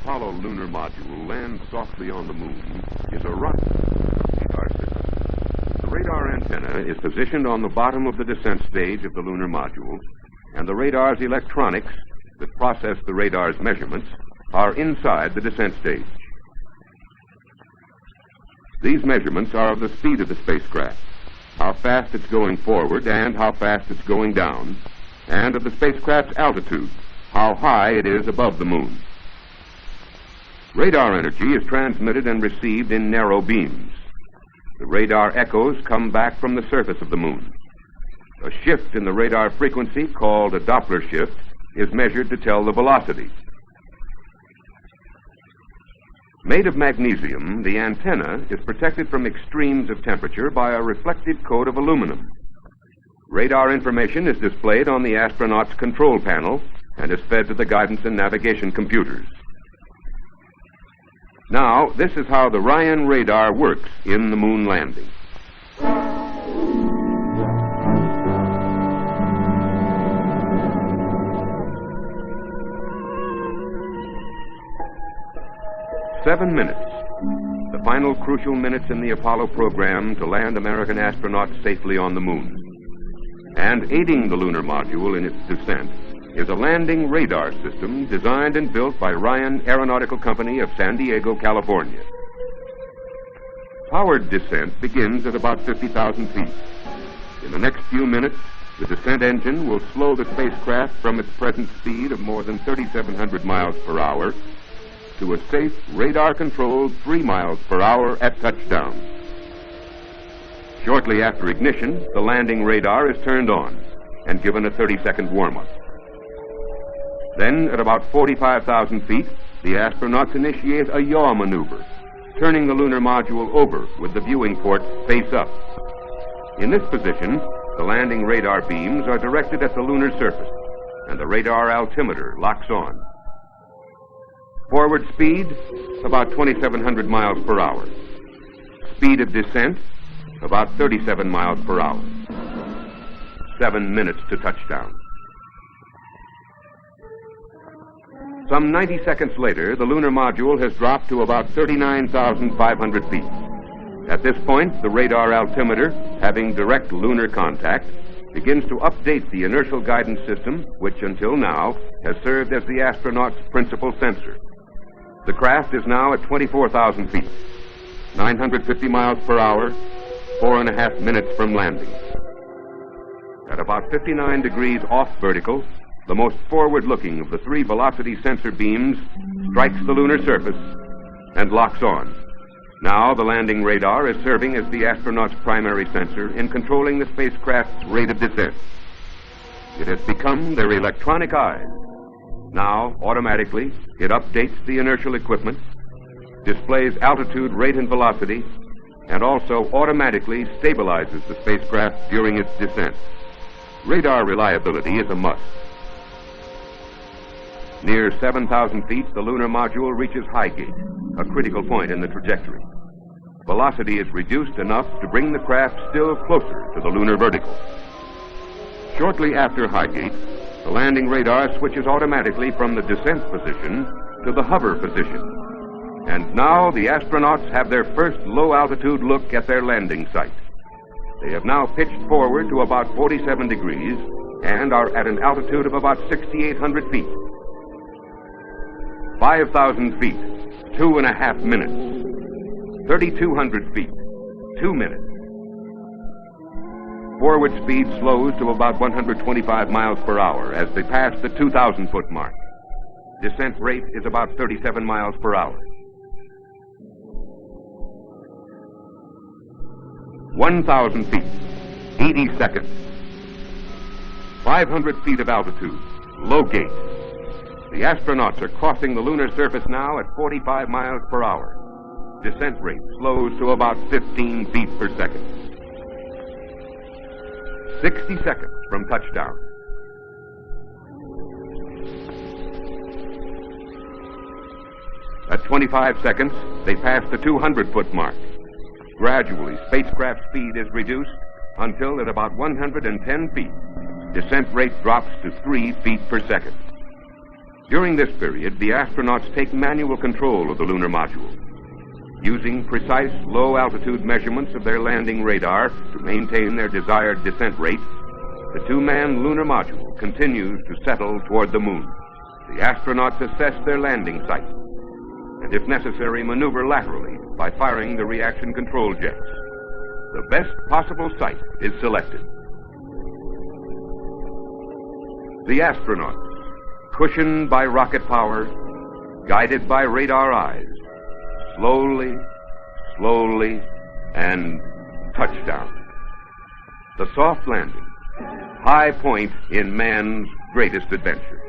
Apollo lunar module lands softly on the moon is a radar system. The radar antenna is positioned on the bottom of the descent stage of the lunar module, and the radar's electronics that process the radar's measurements are inside the descent stage. These measurements are of the speed of the spacecraft, how fast it's going forward and how fast it's going down, and of the spacecraft's altitude, how high it is above the moon. Radar energy is transmitted and received in narrow beams. The radar echoes come back from the surface of the moon. A shift in the radar frequency, called a Doppler shift, is measured to tell the velocity. Made of magnesium, the antenna is protected from extremes of temperature by a reflective coat of aluminum. Radar information is displayed on the astronaut's control panel and is fed to the guidance and navigation computers. Now, this is how the Ryan radar works in the moon landing. "7 minutes, the final crucial minutes in the Apollo program to land American astronauts safely on the moon. And aiding the lunar module in its descent is a landing radar system designed and built by Ryan Aeronautical Company of San Diego, California. Powered descent begins at about 50,000 feet. In the next few minutes, the descent engine will slow the spacecraft from its present speed of more than 3,700 miles per hour to a safe, radar-controlled 3 miles per hour at touchdown. Shortly after ignition, the landing radar is turned on and given a 30-second warm-up. Then, at about 45,000 feet, the astronauts initiate a yaw maneuver, turning the lunar module over with the viewing port face up. In this position, the landing radar beams are directed at the lunar surface, and the radar altimeter locks on. Forward speed, about 2,700 miles per hour. Speed of descent, about 37 miles per hour. 7 minutes to touchdown. Some 90 seconds later, the lunar module has dropped to about 39,500 feet. At this point, the radar altimeter, having direct lunar contact, begins to update the inertial guidance system, which until now has served as the astronaut's principal sensor. The craft is now at 24,000 feet, 950 miles per hour, 4.5 minutes from landing. At about 59 degrees off vertical, the most forward-looking of the 3 velocity sensor beams strikes the lunar surface and locks on. Now the landing radar is serving as the astronaut's primary sensor in controlling the spacecraft's rate of descent. It has become their electronic eyes. Now, automatically, it updates the inertial equipment, displays altitude, rate, and velocity, and also automatically stabilizes the spacecraft during its descent. Radar reliability is a must. Near 7,000 feet, the lunar module reaches Highgate, a critical point in the trajectory. Velocity is reduced enough to bring the craft still closer to the lunar vertical. Shortly after Highgate, the landing radar switches automatically from the descent position to the hover position. And now the astronauts have their first low-altitude look at their landing site. They have now pitched forward to about 47 degrees and are at an altitude of about 6,800 feet. 5,000 feet, 2.5 minutes. 3,200 feet, 2 minutes. Forward speed slows to about 125 miles per hour as they pass the 2,000-foot mark. Descent rate is about 37 miles per hour. 1,000 feet, 80 seconds. 500 feet of altitude, low gate. The astronauts are crossing the lunar surface now at 45 miles per hour. Descent rate slows to about 15 feet per second. 60 seconds from touchdown. At 25 seconds, they pass the 200-foot mark. Gradually, spacecraft speed is reduced until at about 110 feet, descent rate drops to 3 feet per second. During this period, the astronauts take manual control of the lunar module. Using precise low-altitude measurements of their landing radar to maintain their desired descent rate, the two-man lunar module continues to settle toward the moon. The astronauts assess their landing site, and if necessary, maneuver laterally by firing the reaction control jets. The best possible site is selected. The astronauts, cushioned by rocket power, guided by radar eyes, slowly, slowly, and touchdown. The soft landing, high point in man's greatest adventure.